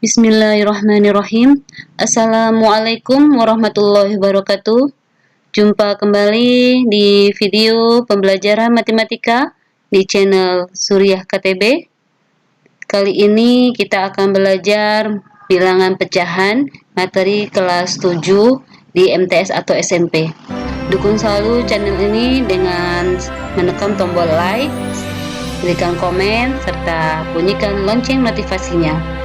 Bismillahirrahmanirrahim. Assalamualaikum warahmatullahi wabarakatuh. Jumpa kembali di video pembelajaran matematika di channel Suriah KTB. Kali ini kita akan belajar bilangan pecahan materi kelas 7 di MTS atau SMP. Dukung selalu channel ini dengan menekan tombol like, berikan komen, serta bunyikan lonceng notifikasinya.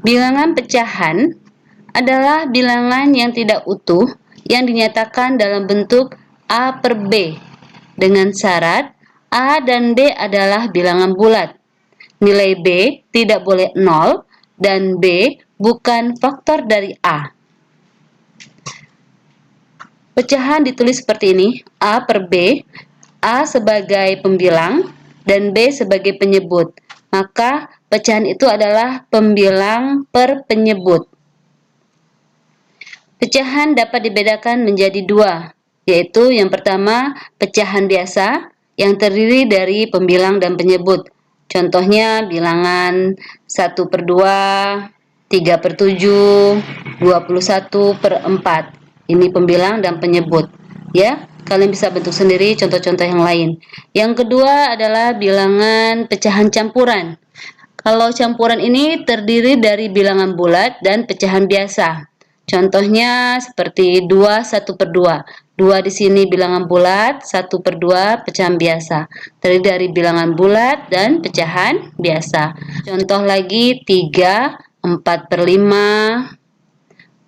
Bilangan pecahan adalah bilangan yang tidak utuh yang dinyatakan dalam bentuk A per B dengan syarat A dan B adalah bilangan bulat. Nilai B tidak boleh 0 dan B bukan faktor dari A. Pecahan ditulis seperti ini, A per B, A sebagai pembilang dan B sebagai penyebut. Maka pecahan itu adalah pembilang per penyebut. Pecahan dapat dibedakan menjadi dua, yaitu yang pertama pecahan biasa yang terdiri dari pembilang dan penyebut. Contohnya bilangan 1 per 2, 3 per 7, 21 per 4. Ini pembilang dan penyebut. Ya, kalian bisa bentuk sendiri contoh-contoh yang lain. Yang kedua adalah bilangan pecahan campuran. Kalau campuran ini terdiri dari bilangan bulat dan pecahan biasa. Contohnya seperti 2 1 per 2. 2 di sini bilangan bulat, 1 per 2 pecahan biasa. Terdiri dari bilangan bulat dan pecahan biasa. Contoh lagi 3 4 per 5,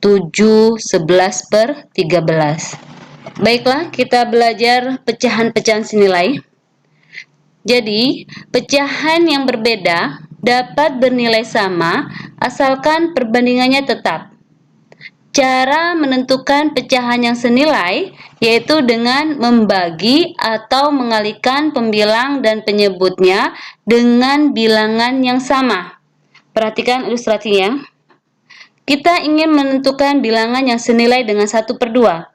7 11 per 13. Baiklah, kita belajar pecahan-pecahan senilai. Jadi, pecahan yang berbeda dapat bernilai sama asalkan perbandingannya tetap. Cara menentukan pecahan yang senilai yaitu dengan membagi atau mengalihkan pembilang dan penyebutnya dengan bilangan yang sama. Perhatikan ilustrasinya. Kita ingin menentukan bilangan yang senilai dengan 1 per 2.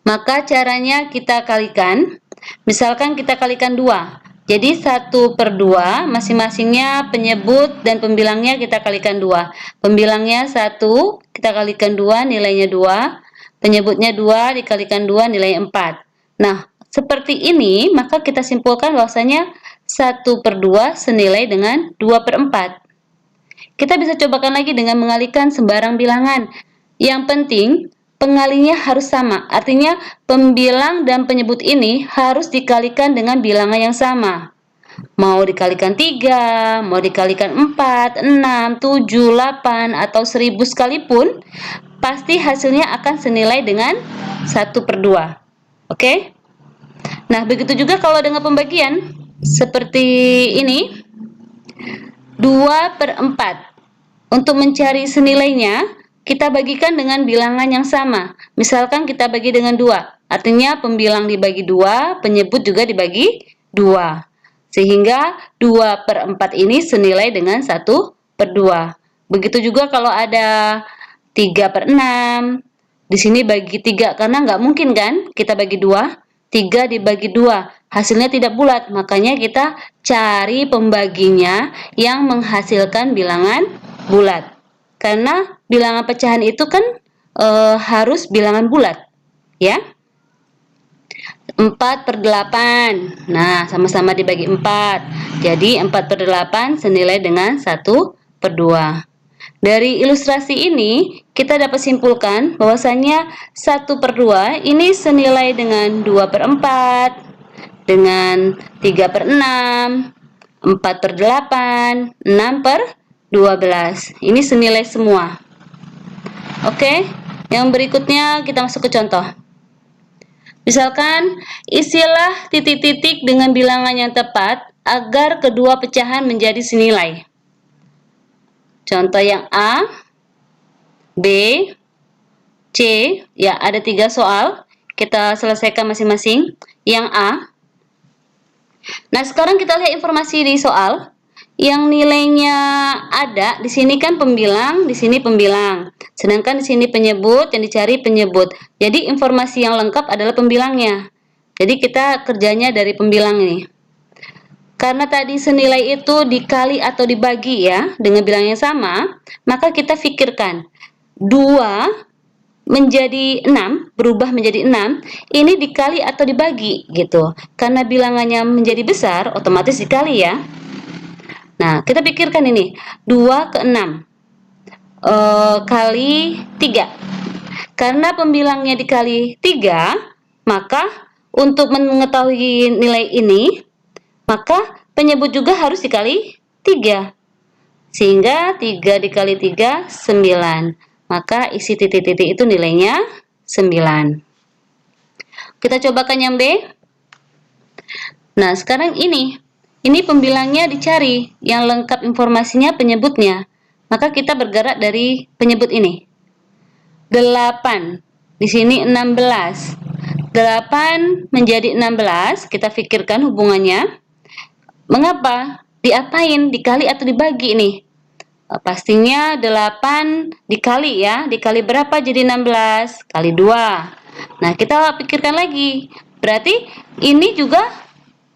Maka caranya kita kalikan. Misalkan kita kalikan 2. Jadi 1 per 2 masing-masingnya penyebut dan pembilangnya kita kalikan 2. Pembilangnya 1, kita kalikan 2, nilainya 2. Penyebutnya 2, dikalikan 2, nilai 4. Nah, seperti ini maka kita simpulkan bahwasanya 1 per 2 senilai dengan 2 per 4. Kita bisa cobakan lagi dengan mengalihkan sembarang bilangan. Yang penting pengalinya harus sama, artinya pembilang dan penyebut ini harus dikalikan dengan bilangan yang sama. Mau dikalikan 3, mau dikalikan 4, 6, 7, 8, atau 1000 sekalipun, pasti hasilnya akan senilai dengan 1 per 2. Oke? Nah, begitu juga kalau dengan pembagian, seperti ini, 2 per 4. Untuk mencari senilainya, kita bagikan dengan bilangan yang sama. Misalkan kita bagi dengan 2. Artinya pembilang dibagi 2, penyebut juga dibagi 2. Sehingga 2 per 4 ini senilai dengan 1 per 2. Begitu juga kalau ada 3 per 6. Di sini bagi 3 karena nggak mungkin kan kita bagi 2. 3 dibagi 2. Hasilnya tidak bulat. Makanya kita cari pembaginya yang menghasilkan bilangan bulat. Karena bilangan pecahan itu kan harus bilangan bulat, ya. 4 per 8. Nah, sama-sama dibagi 4. Jadi 4 per 8 senilai dengan 1 per 2. Dari ilustrasi ini, kita dapat simpulkan bahwasanya 1 per 2 ini senilai dengan 2 per 4, dengan 3 per 6, 4 per 8, 6 per 12. Ini senilai semua. Oke, yang berikutnya kita masuk ke contoh. Misalkan, isilah titik-titik dengan bilangan yang tepat agar kedua pecahan menjadi senilai. Contoh yang A, B, C, ya ada 3 soal. Kita selesaikan masing-masing. Yang A. Nah, sekarang kita lihat informasi di soal. Yang nilainya ada di sini kan pembilang, di sini pembilang. Sedangkan di sini penyebut, yang dicari penyebut. Jadi informasi yang lengkap adalah pembilangnya. Jadi kita kerjanya dari pembilang nih. Karena tadi senilai itu dikali atau dibagi ya dengan bilang yang sama, maka kita pikirkan 2 menjadi 6, berubah menjadi 6, ini dikali atau dibagi gitu. Karena bilangannya menjadi besar, otomatis dikali ya. Nah, kita pikirkan ini, 2 ke 6 kali 3. Karena pembilangnya dikali 3, maka untuk mengetahui nilai ini, maka penyebut juga harus dikali 3. Sehingga 3 dikali 3, 9. Maka isi titik-titik itu nilainya 9. Kita cobakan yang B. Nah, sekarang ini pembilangnya dicari, yang lengkap informasinya penyebutnya. Maka kita bergerak dari penyebut ini. 8. Di sini 16. 8 menjadi 16, kita pikirkan hubungannya. Mengapa? Diapain? Dikali atau dibagi nih? Pastinya 8 dikali ya. Dikali berapa jadi 16? Kali 2. Nah, kita pikirkan lagi. Berarti ini juga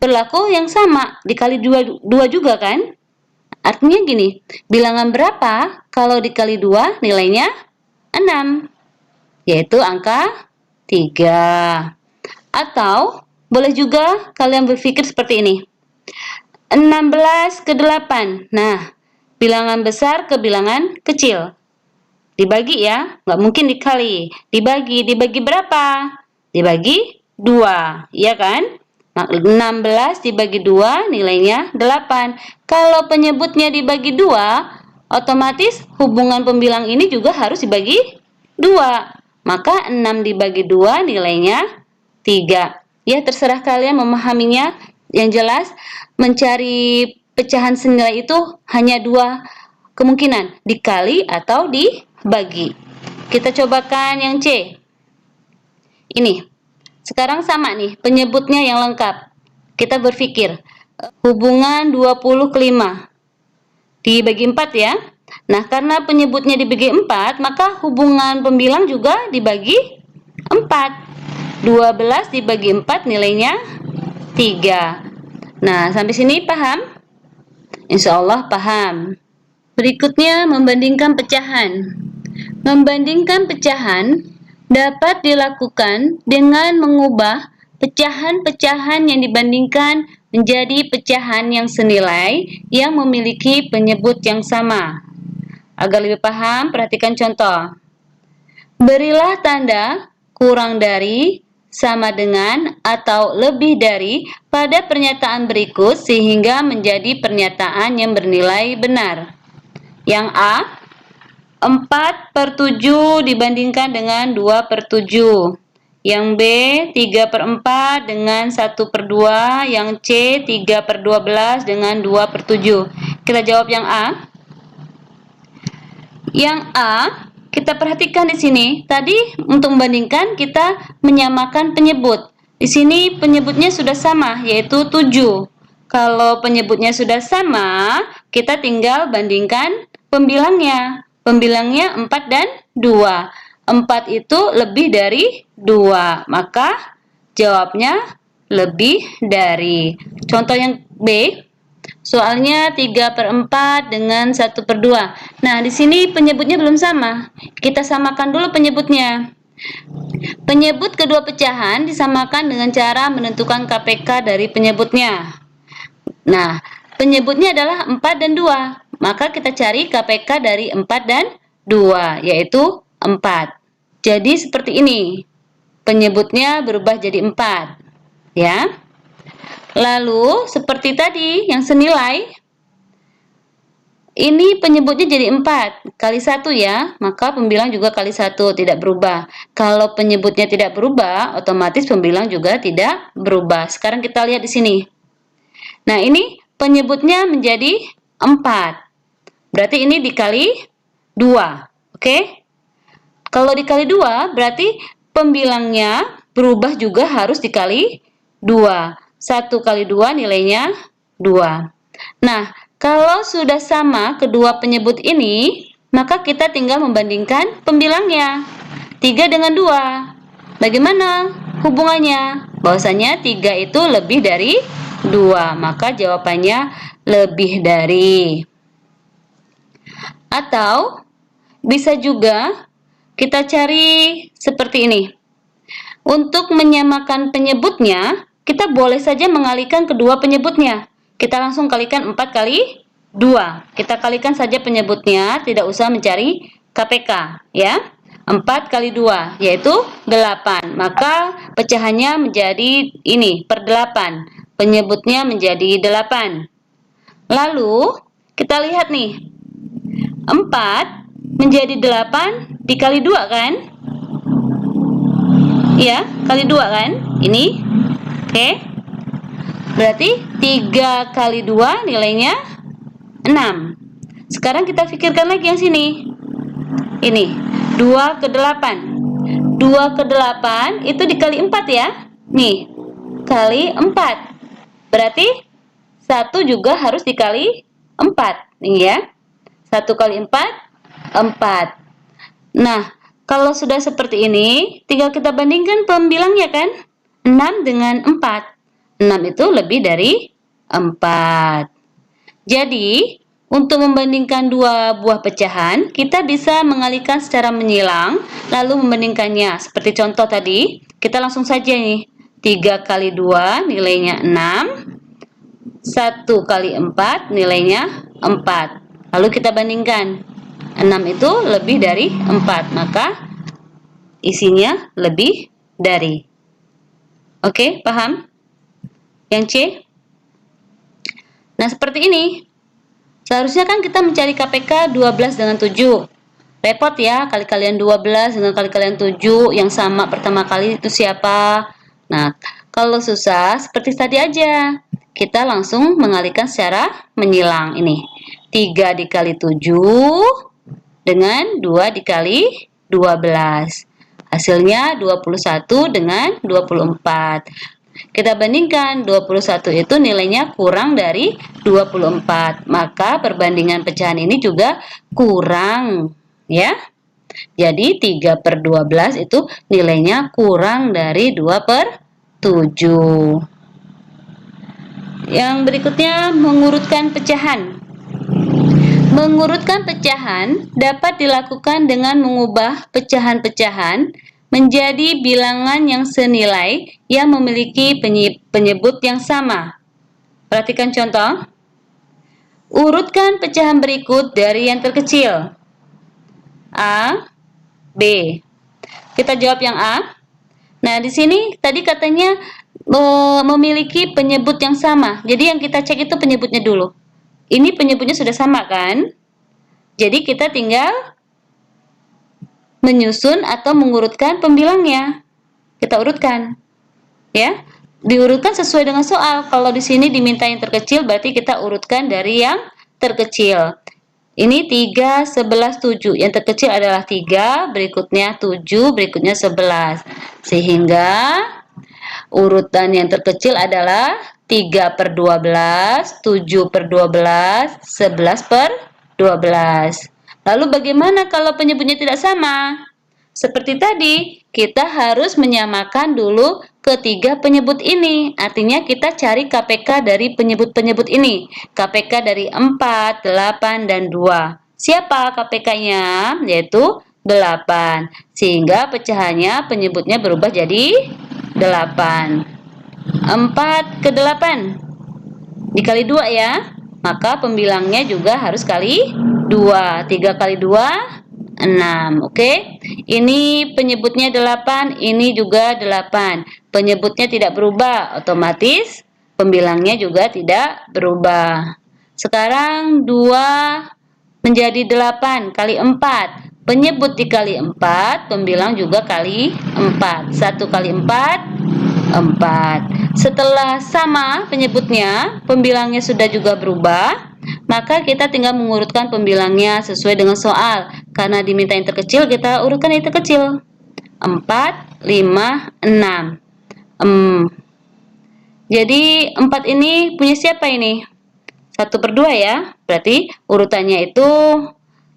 berlaku yang sama. Dikali 2 juga kan? Artinya gini, bilangan berapa kalau dikali 2 nilainya 6? Yaitu angka 3. Atau boleh juga kalian berpikir seperti ini. 16 ke 8. Nah, bilangan besar ke bilangan kecil. Dibagi ya, nggak mungkin dikali. Dibagi berapa? Dibagi 2, iya kan? 16 dibagi 2 nilainya 8. Kalau penyebutnya dibagi 2, otomatis hubungan pembilang ini juga harus dibagi 2. Maka 6 dibagi 2 nilainya 3. Ya, terserah kalian memahaminya. Yang jelas, mencari pecahan senilai itu hanya 2 kemungkinan, dikali atau dibagi. Kita cobakan yang C. Ini. Sekarang sama nih, penyebutnya yang lengkap. Kita berpikir, hubungan 20 ke 5. Dibagi 4 ya. Nah, karena penyebutnya dibagi 4, maka hubungan pembilang juga dibagi 4. 12 dibagi 4 nilainya 3. Nah, sampai sini paham? Insya Allah paham. Berikutnya, membandingkan pecahan. Membandingkan pecahan dapat dilakukan dengan mengubah pecahan-pecahan yang dibandingkan menjadi pecahan yang senilai yang memiliki penyebut yang sama. Agar lebih paham, perhatikan contoh. Berilah tanda kurang dari, sama dengan, atau lebih dari pada pernyataan berikut sehingga menjadi pernyataan yang bernilai benar. Yang A, 4/7 dibandingkan dengan 2/7. Yang B, 3/4 dengan 1/2. Yang C, 3/12 dengan 2/7. Kita jawab yang A. Yang A, kita perhatikan di sini. Tadi untuk membandingkan kita menyamakan penyebut. Di sini penyebutnya sudah sama, yaitu 7. Kalau penyebutnya sudah sama, kita tinggal bandingkan pembilangnya. Pembilangnya 4 dan 2. 4 itu lebih dari 2. Maka jawabnya lebih dari. Contoh yang B. Soalnya 3/4 dengan 1/2. Nah, di sini penyebutnya belum sama. Kita samakan dulu penyebutnya. Penyebut kedua pecahan disamakan dengan cara menentukan KPK dari penyebutnya. Nah, penyebutnya adalah 4 dan 2. Maka kita cari KPK dari 4 dan 2, yaitu 4. Jadi seperti ini. Penyebutnya berubah jadi 4. Ya. Lalu, seperti tadi yang senilai, ini penyebutnya jadi 4 kali 1 ya, maka pembilang juga kali 1, tidak berubah. Kalau penyebutnya tidak berubah, otomatis pembilang juga tidak berubah. Sekarang kita lihat di sini. Nah, ini penyebutnya menjadi 4. Berarti ini dikali 2. Oke? Kalau dikali 2, berarti pembilangnya berubah juga harus dikali 2. 1 kali 2 nilainya 2. Nah, kalau sudah sama kedua penyebut ini, maka kita tinggal membandingkan pembilangnya. 3 dengan 2. Bagaimana hubungannya? Bahwasanya 3 itu lebih dari 2. Maka jawabannya lebih dari. Atau bisa juga kita cari seperti ini. Untuk menyamakan penyebutnya, kita boleh saja mengalihkan kedua penyebutnya. Kita langsung kalikan 4 kali 2. Kita kalikan saja penyebutnya, tidak usah mencari KPK, ya. 4 kali 2, yaitu 8. Maka pecahannya menjadi ini, per 8. Penyebutnya menjadi 8. Lalu, kita lihat nih. 4 menjadi 8 dikali 2 kan? Ya, kali 2 kan? Ini. Oke. Berarti 3 kali 2 nilainya 6. Sekarang kita pikirkan lagi yang sini. Ini, 2 ke 8. 2 ke 8 itu dikali 4 ya. Nih, kali 4. Berarti 1 juga harus dikali 4. Nih ya. 1 kali 4, 4. Nah, kalau sudah seperti ini, tinggal kita bandingkan pembilangnya kan? 6 dengan 4. 6 itu lebih dari 4. Jadi, untuk membandingkan dua buah pecahan, kita bisa mengalihkan secara menyilang, lalu membandingkannya. Seperti contoh tadi, kita langsung saja nih. 3 kali 2 nilainya 6. 1 kali 4 nilainya 4. Lalu kita bandingkan. 6 itu lebih dari 4, maka isinya lebih dari. Oke, paham? Yang C? Nah, seperti ini. Seharusnya kan kita mencari KPK 12 dengan 7. Repot ya, kali-kalian 12 dengan kali-kalian 7, yang sama pertama kali itu siapa? Nah, kalau susah, seperti tadi aja. Kita langsung mengalihkan secara menyilang ini. 3 dikali 7 dengan 2 dikali 12. Hasilnya 21 dengan 24. Kita bandingkan, 21 itu nilainya kurang dari 24. Maka perbandingan pecahan ini juga kurang, ya. Jadi 3 per 12 itu nilainya kurang dari 2 per 7. Yang berikutnya, mengurutkan pecahan. Mengurutkan pecahan dapat dilakukan dengan mengubah pecahan-pecahan menjadi bilangan yang senilai yang memiliki penyebut yang sama. Perhatikan contoh. Urutkan pecahan berikut dari yang terkecil. A, B. Kita jawab yang A. Nah, di sini tadi katanya memiliki penyebut yang sama. Jadi yang kita cek itu penyebutnya dulu. Ini penyebutnya sudah sama kan? Jadi kita tinggal menyusun atau mengurutkan pembilangnya. Kita urutkan. Ya. Diurutkan sesuai dengan soal. Kalau di sini diminta yang terkecil, berarti kita urutkan dari yang terkecil. Ini 3, 11, 7. Yang terkecil adalah 3, berikutnya 7, berikutnya 11. Sehingga urutan yang terkecil adalah 3 per 12, 7 per 12, 11 per 12. Lalu bagaimana kalau penyebutnya tidak sama? Seperti tadi, kita harus menyamakan dulu ketiga penyebut ini. Artinya kita cari KPK dari penyebut-penyebut ini. KPK dari 4, 8, dan 2. Siapa KPK-nya? Yaitu 8. Sehingga pecahannya penyebutnya berubah jadi 8. 4 ke 8 dikali 2 ya. Maka pembilangnya juga harus kali 2. 3 kali 2, 6. Oke. Ini penyebutnya 8, ini juga 8. Penyebutnya tidak berubah, otomatis pembilangnya juga tidak berubah. Sekarang 2 menjadi 8 kali 4. Penyebut dikali 4, pembilang juga kali 4. 1 kali 4, 4. Setelah sama penyebutnya, pembilangnya sudah juga berubah, maka kita tinggal mengurutkan pembilangnya sesuai dengan soal. Karena diminta yang terkecil, kita urutkan yang terkecil. 4, 5, 6. Jadi 4 ini punya siapa ini? 1 per 2 ya. Berarti urutannya itu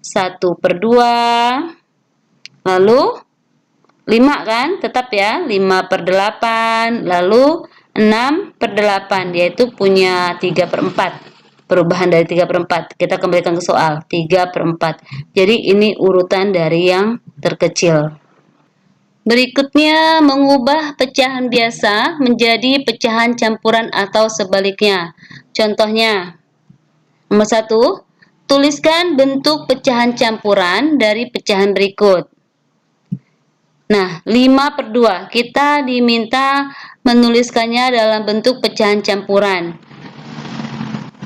1 per 2. Lalu 5 kan? Tetap ya. 5 per 8. Lalu 6/8, yaitu punya 3/4. Perubahan dari 3/4. Kita kembalikan ke soal. 3/4. Jadi ini urutan dari yang terkecil. Berikutnya, mengubah pecahan biasa menjadi pecahan campuran atau sebaliknya. Contohnya, nomor 1, tuliskan bentuk pecahan campuran dari pecahan berikut. Nah, 5/2. Kita diminta menuliskannya dalam bentuk pecahan campuran.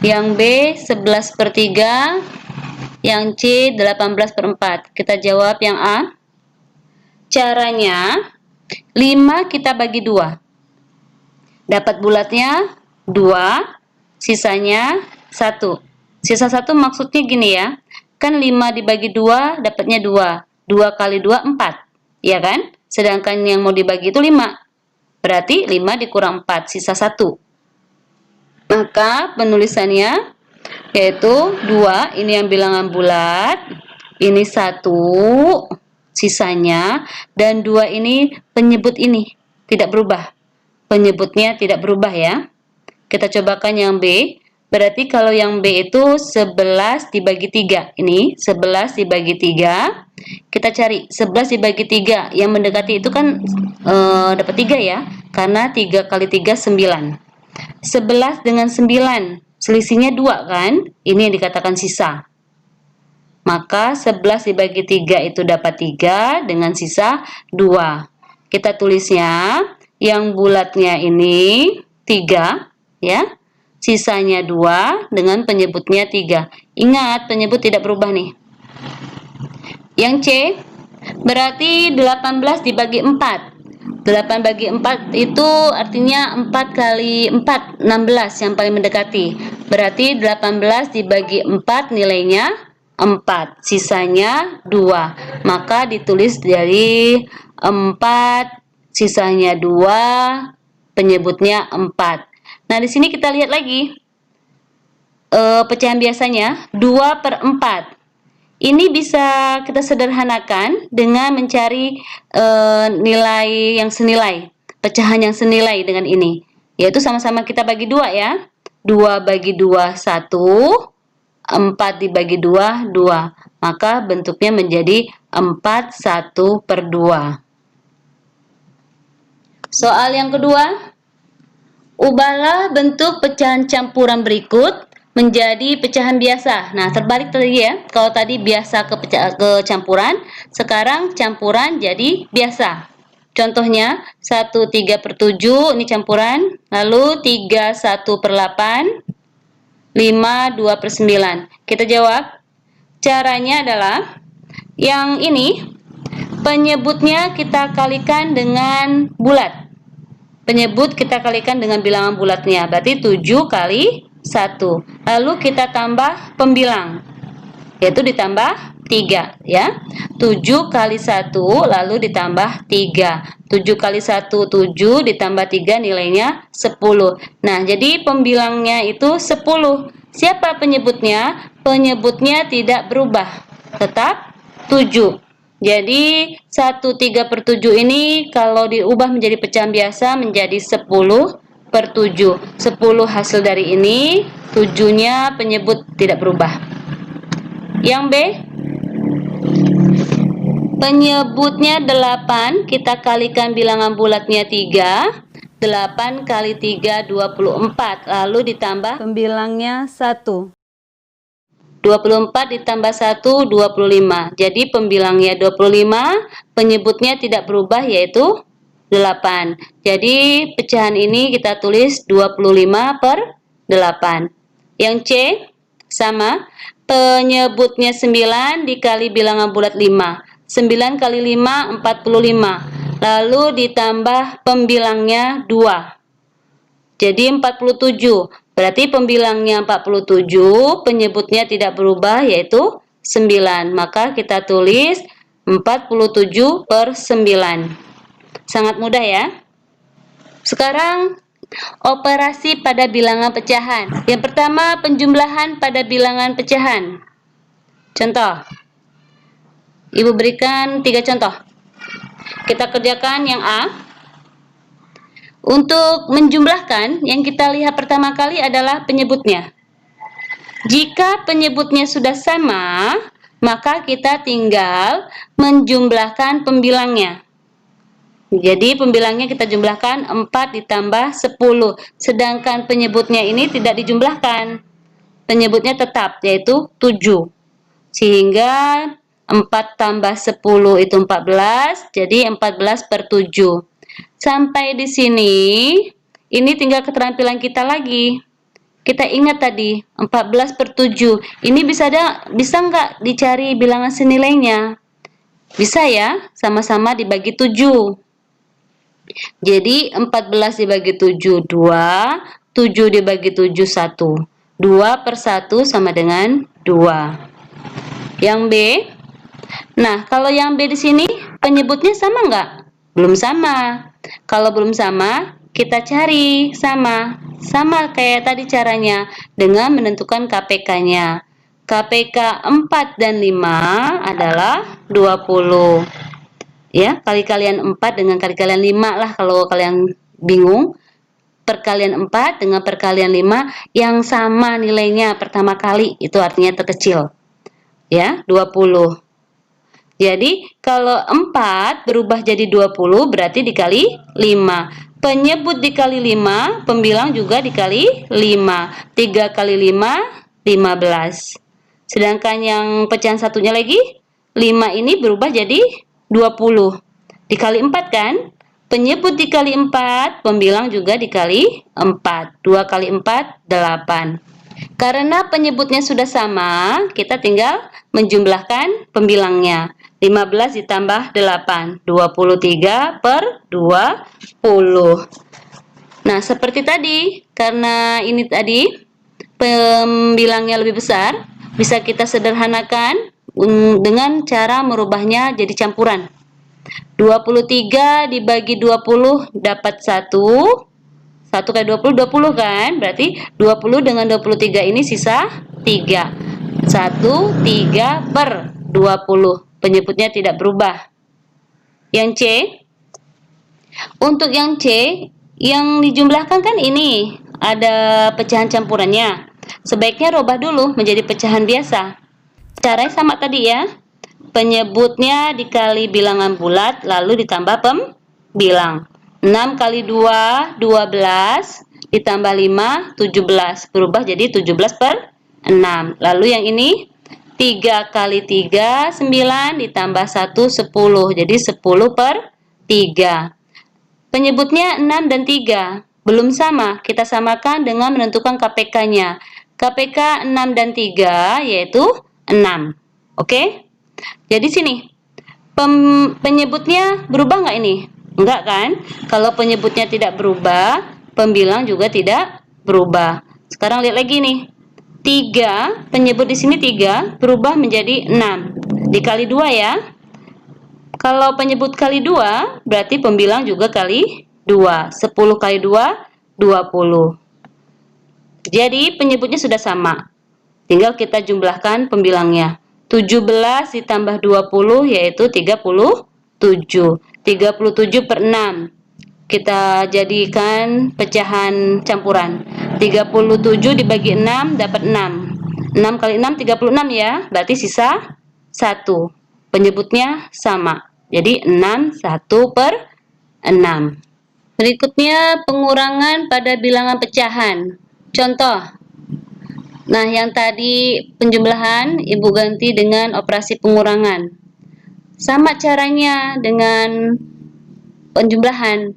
Yang B 11/3, yang C 18/4. Kita jawab yang A. Caranya, 5 kita bagi 2. Dapat bulatnya 2, sisanya 1. Sisa 1 maksudnya gini ya. Kan 5 dibagi 2 dapatnya 2. 2 kali 2 4. Ya kan? Sedangkan yang mau dibagi itu 5. Berarti 5 dikurang 4, sisa 1. Maka penulisannya yaitu 2, ini yang bilangan bulat, ini 1, sisanya, dan 2 ini penyebut ini, tidak berubah. Penyebutnya tidak berubah ya. Kita cobakan yang B. Berarti kalau yang B itu 11 dibagi 3. Ini 11 dibagi 3. Kita cari 11 dibagi 3. Yang mendekati itu kan dapat 3 ya. Karena 3 kali 3 9. 11 dengan 9. Selisihnya 2 kan? Ini yang dikatakan sisa. Maka 11 dibagi 3 itu dapat 3 dengan sisa 2. Kita tulisnya yang bulatnya ini 3 ya. Sisanya 2 dengan penyebutnya 3. Ingat, penyebut tidak berubah nih. Yang C, berarti 18 dibagi 4. 8 bagi 4 itu artinya 4 kali 4, 16 yang paling mendekati. Berarti 18 dibagi 4 nilainya 4. Sisanya 2. Maka ditulis dari 4, sisanya 2, penyebutnya 4. Nah, di sini kita lihat lagi pecahan biasanya 2/4. Ini bisa kita sederhanakan dengan mencari nilai yang senilai, pecahan yang senilai dengan ini. Yaitu sama-sama kita bagi 2 ya. 2 bagi 2, 1. 4 dibagi 2, 2. Maka bentuknya menjadi 4/1/2. Soal yang kedua. Ubahlah bentuk pecahan campuran berikut menjadi pecahan biasa. Nah, terbalik tadi ya. Kalau tadi biasa ke campuran, sekarang campuran jadi biasa. Contohnya 1/3/7 ini campuran, lalu 3/1/8, 5/2/9. Kita jawab. Caranya adalah yang ini penyebutnya kita kalikan dengan bulat. Penyebut kita kalikan dengan bilangan bulatnya, berarti 7 kali 1. Lalu kita tambah pembilang, yaitu ditambah 3 ya. 7 kali 1 lalu ditambah 3. 7 kali 1 7 ditambah 3 nilainya 10. Nah, jadi pembilangnya itu 10. Siapa penyebutnya? Penyebutnya tidak berubah, tetap 7. Jadi 1/3/7 ini kalau diubah menjadi pecahan biasa menjadi 10/7. 10 hasil dari ini, 7-nya penyebut tidak berubah. Yang B, penyebutnya 8, kita kalikan bilangan bulatnya 3. 8 kali 3 24, lalu ditambah pembilangnya 1. 24 ditambah 1, 25. Jadi pembilangnya 25, penyebutnya tidak berubah yaitu 8. Jadi pecahan ini kita tulis 25/8. Yang C sama, penyebutnya 9 dikali bilangan bulat 5. 9 kali 5 45. Lalu ditambah pembilangnya 2. Jadi 47. Berarti pembilangnya 47, penyebutnya tidak berubah yaitu 9. Maka kita tulis 47/9. Sangat mudah ya. Sekarang operasi pada bilangan pecahan. Yang pertama, penjumlahan pada bilangan pecahan. Contoh. Ibu berikan 3 contoh. Kita kerjakan yang A. Untuk menjumlahkan, yang kita lihat pertama kali adalah penyebutnya. Jika penyebutnya sudah sama, maka kita tinggal menjumlahkan pembilangnya. Jadi pembilangnya kita jumlahkan 4 ditambah 10. Sedangkan penyebutnya ini tidak dijumlahkan. Penyebutnya tetap, yaitu 7. Sehingga 4 tambah 10 itu 14, jadi 14/7. Sampai di sini, ini tinggal keterampilan kita lagi. Kita ingat tadi, 14/7. Ini bisa nggak dicari bilangan senilainya? Bisa ya, sama-sama dibagi 7. Jadi 14 dibagi 7, 2. 7 dibagi 7, 1. 2/1 sama dengan 2. Yang B. Nah, kalau yang B di sini, penyebutnya sama nggak? Belum sama. Kalau belum sama, kita cari sama. Sama kayak tadi caranya, dengan menentukan KPK-nya. KPK 4 dan 5 adalah 20. Ya, kali-kalian 4 dengan kali-kalian 5 lah kalau kalian bingung. Perkalian 4 dengan perkalian 5 yang sama nilainya pertama kali, itu artinya terkecil. Ya, 20. Jadi, kalau 4 berubah jadi 20 berarti dikali 5. Penyebut dikali 5, pembilang juga dikali 5. 3 kali 5, 15. Sedangkan yang pecahan satunya lagi, 5 ini berubah jadi 20. Dikali 4 kan? Penyebut dikali 4, pembilang juga dikali 4. 2 kali 4, 8. Karena penyebutnya sudah sama, kita tinggal menjumlahkan pembilangnya. 15 ditambah 8, 23/20. Nah, seperti tadi, karena ini tadi pembilangnya lebih besar, bisa kita sederhanakan dengan cara merubahnya jadi campuran. 23 dibagi 20 dapat 1. 1 kali 20, 20 kan? Berarti 20 dengan 23 ini sisa 3. 1, 3/20. Penyebutnya tidak berubah. Yang C. Untuk yang C, yang dijumlahkan kan ini. Ada pecahan campurannya. Sebaiknya rubah dulu menjadi pecahan biasa. Caranya sama tadi ya. Penyebutnya dikali bilangan bulat, lalu ditambah pembilang. 6 kali 2, 12, ditambah 5, 17. Berubah jadi 17/6. Lalu yang ini, 3 kali 3, 9, ditambah 1, 10. Jadi 10/3. Penyebutnya 6 dan 3. Belum sama, kita samakan dengan menentukan KPK-nya. KPK 6 dan 3 yaitu 6. Oke? Jadi sini, penyebutnya berubah nggak ini? Enggak kan? Kalau penyebutnya tidak berubah, pembilang juga tidak berubah. Sekarang lihat lagi nih. 3, penyebut di sini 3, berubah menjadi 6. Dikali 2 ya. Kalau penyebut kali 2, berarti pembilang juga kali 2. 10 kali 2, 20. Jadi penyebutnya sudah sama. Tinggal kita jumlahkan pembilangnya. 17 ditambah 20 yaitu 37. 37/6. Kita jadikan pecahan campuran. 37 dibagi 6 dapat 6. 6 kali 6, 36 ya. Berarti sisa 1. Penyebutnya sama. Jadi 6, 1/6. Berikutnya pengurangan pada bilangan pecahan. Contoh. Nah, yang tadi penjumlahan Ibu ganti dengan operasi pengurangan. Sama caranya dengan penjumlahan.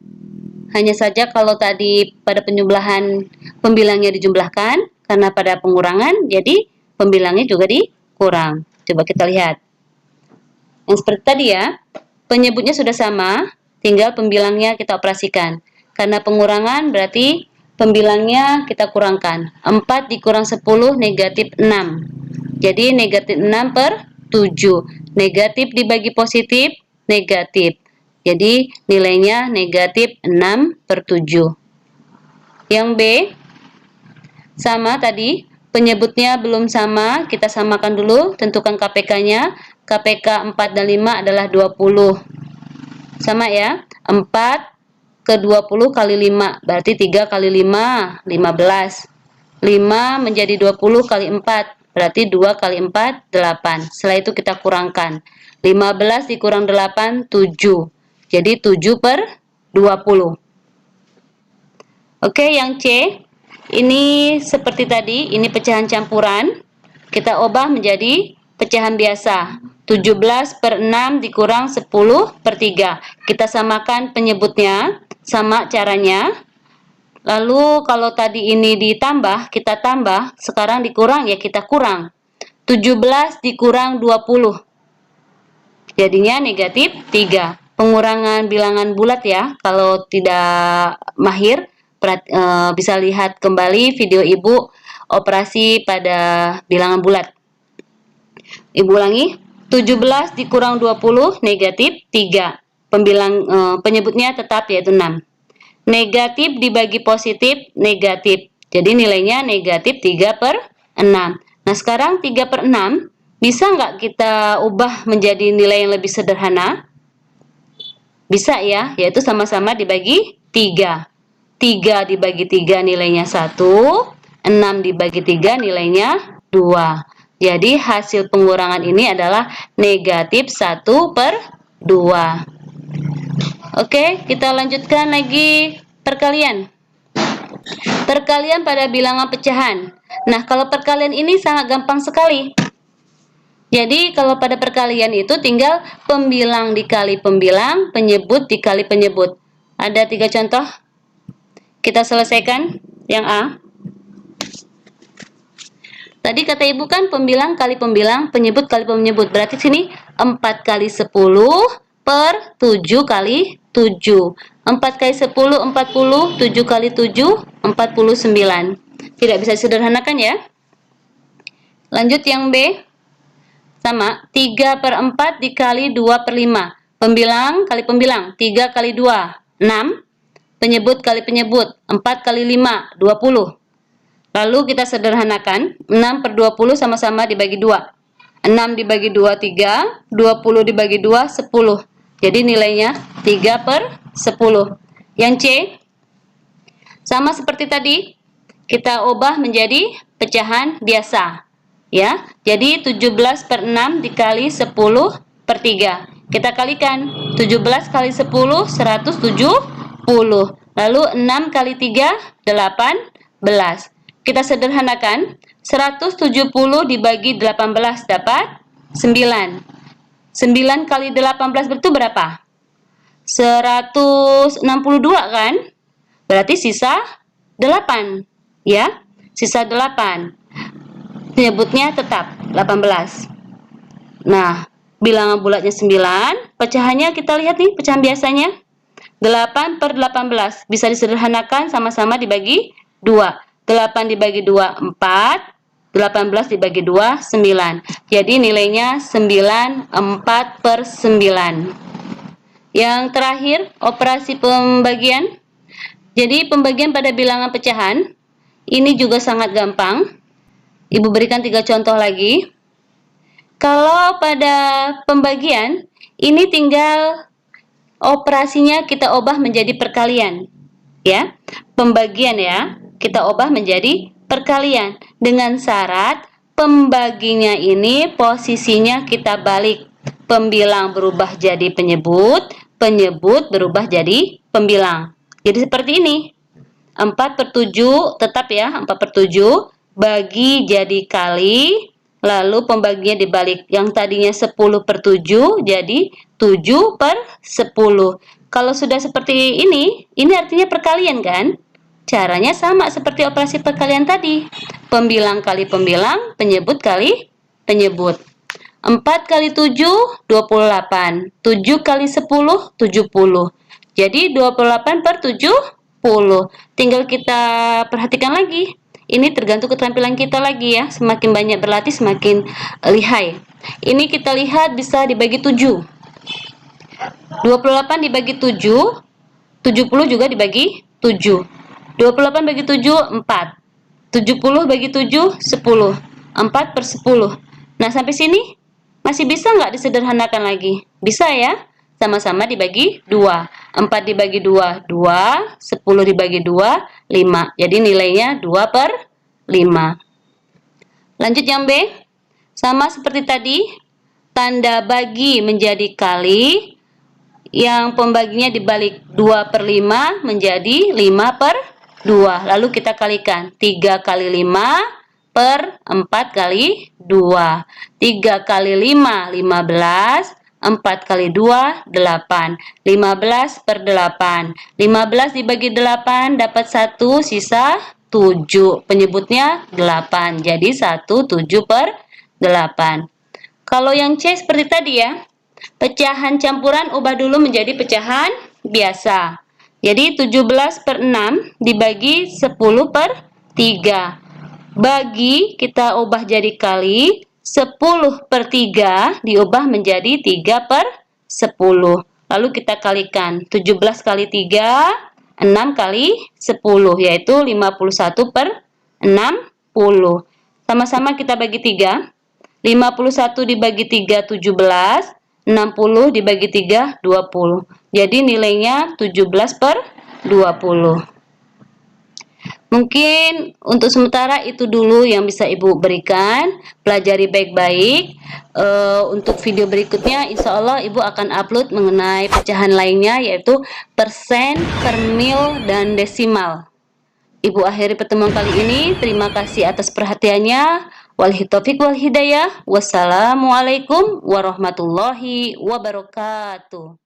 Hanya saja kalau tadi pada penjumlahan pembilangnya dijumlahkan, karena pada pengurangan jadi pembilangnya juga dikurang. Coba kita lihat. Yang seperti tadi ya, penyebutnya sudah sama, tinggal pembilangnya kita operasikan. Karena pengurangan berarti pembilangnya kita kurangkan. 4 dikurang 10 negatif 6. Jadi negatif 6/7. Negatif dibagi positif, negatif. Jadi nilainya negatif 6/7. Yang B, sama tadi, penyebutnya belum sama, kita samakan dulu, tentukan KPK-nya. KPK 4 dan 5 adalah 20. Sama ya, 4 ke 20 kali 5, berarti 3 kali 5, 15. 5 menjadi 20 kali 4, berarti 2 kali 4, 8. Setelah itu kita kurangkan. 15 dikurang 8, 7. Jadi 7 per 20. Oke, yang C, ini seperti tadi, ini pecahan campuran. Kita ubah menjadi pecahan biasa. 17 per 6 dikurang 10 per 3. Kita samakan penyebutnya, sama caranya. Lalu kalau tadi ini ditambah, kita tambah, sekarang dikurang ya kita kurang. 17 dikurang 20. Jadinya negatif 3. Pengurangan bilangan bulat ya, kalau tidak mahir, bisa lihat kembali video Ibu operasi pada bilangan bulat. Ibu ulangi, 17 dikurang 20 negatif 3. Penyebutnya tetap yaitu 6. Negatif dibagi positif negatif. Jadi nilainya negatif 3 per 6. Nah sekarang 3 per 6 bisa nggak kita ubah menjadi nilai yang lebih sederhana? Bisa ya, yaitu sama-sama dibagi 3. 3 dibagi 3 nilainya 1, 6 dibagi 3 nilainya 2. Jadi hasil pengurangan ini adalah negatif 1 per 2. Oke, kita lanjutkan lagi perkalian. Perkalian pada bilangan pecahan. Nah, kalau perkalian ini sangat gampang sekali. Jadi, kalau pada perkalian itu tinggal pembilang dikali pembilang, penyebut dikali penyebut. Ada 3 contoh. Kita selesaikan yang A. Tadi kata Ibu kan pembilang kali pembilang, penyebut kali penyebut. Berarti sini 4 kali 10 per 7 kali 7. 4 kali 10, 40. 7 kali 7, 49. Tidak bisa disederhanakan ya. Lanjut yang B. Sama, 3 per 4 dikali 2 per 5. Pembilang kali pembilang, 3 kali 2, 6. Penyebut kali penyebut, 4 kali 5, 20. Lalu kita sederhanakan, 6 per 20 sama-sama dibagi 2. 6 dibagi 2, 3. 20 dibagi 2, 10. Jadi nilainya 3 per 10. Yang C, sama seperti tadi, kita ubah menjadi pecahan biasa. Ya, jadi 17 per 6 dikali 10 per 3. Kita kalikan, 17 kali 10, 170. Lalu 6 kali 3, 18. Kita sederhanakan, 170 dibagi 18 dapat 9. 9 kali 18 itu berapa? 162 kan? Berarti sisa 8. Ya, sisa 8. Penyebutnya tetap 18. Nah, bilangan bulatnya 9, pecahannya kita lihat nih, pecahan biasanya 8 per 18. Bisa disederhanakan sama-sama dibagi 2. 8 dibagi 2, 4. 18 dibagi 2, 9. Jadi nilainya 9, 4 per 9. Yang terakhir, operasi pembagian. Jadi pembagian pada bilangan pecahan, ini juga sangat gampang. Ibu berikan 3 contoh lagi. Kalau pada pembagian, ini tinggal operasinya kita ubah menjadi perkalian. Ya, pembagian ya, kita ubah menjadi perkalian. Dengan syarat, pembaginya ini posisinya kita balik. Pembilang berubah jadi penyebut, penyebut berubah jadi pembilang. Jadi seperti ini. 4 per 7, tetap ya, 4 per 7. Bagi jadi kali, lalu pembaginya dibalik. Yang tadinya 10 per 7 jadi 7 per 10. Kalau sudah seperti ini artinya perkalian kan? Caranya sama seperti operasi perkalian tadi. Pembilang kali pembilang, penyebut kali penyebut. 4 kali 7, 28. 7 kali 10, 70. Jadi 28 per 70. Tinggal kita perhatikan lagi. Ini tergantung keterampilan kita lagi ya. Semakin banyak berlatih, semakin lihai. Ini kita lihat bisa dibagi 7. 28 dibagi 7, 70 juga dibagi 7. 28 bagi 7, 4. 70 bagi 7, 10. 4 per 10. Nah, sampai sini masih bisa nggak disederhanakan lagi? Bisa ya? sama-sama dibagi 2. 4 dibagi 2, 2. 10 dibagi 2, 5. Jadi nilainya 2/5. Lanjut yang B. Sama seperti tadi, tanda bagi menjadi kali, yang pembaginya dibalik 2/5 menjadi 5/2. Lalu kita kalikan 3 kali 5 per 4 kali 2. 3 kali 5, 15. 4 kali 2, 8. 15/8. 15 dibagi 8 dapat 1, sisa 7. Penyebutnya 8. Jadi 1 7/8. Kalau yang C seperti tadi ya. Pecahan campuran ubah dulu menjadi pecahan biasa. Jadi 17/6 dibagi 10/3. Bagi kita ubah jadi kali, 10/3 diubah menjadi 3/10. Lalu kita kalikan 17 kali 3, 6 kali 10, yaitu 51/60. Sama-sama kita bagi 3. 51 dibagi 3, 17. 60 dibagi 3, 20. Jadi nilainya 17/20. Mungkin untuk sementara itu dulu yang bisa Ibu berikan. Pelajari baik-baik. Untuk video berikutnya insya Allah Ibu akan upload mengenai pecahan lainnya, yaitu persen, per mil, dan desimal. Ibu akhiri pertemuan kali ini. Terima kasih atas perhatiannya. Wabillahi taufiq wal hidayah. Wassalamualaikum warahmatullahi wabarakatuh.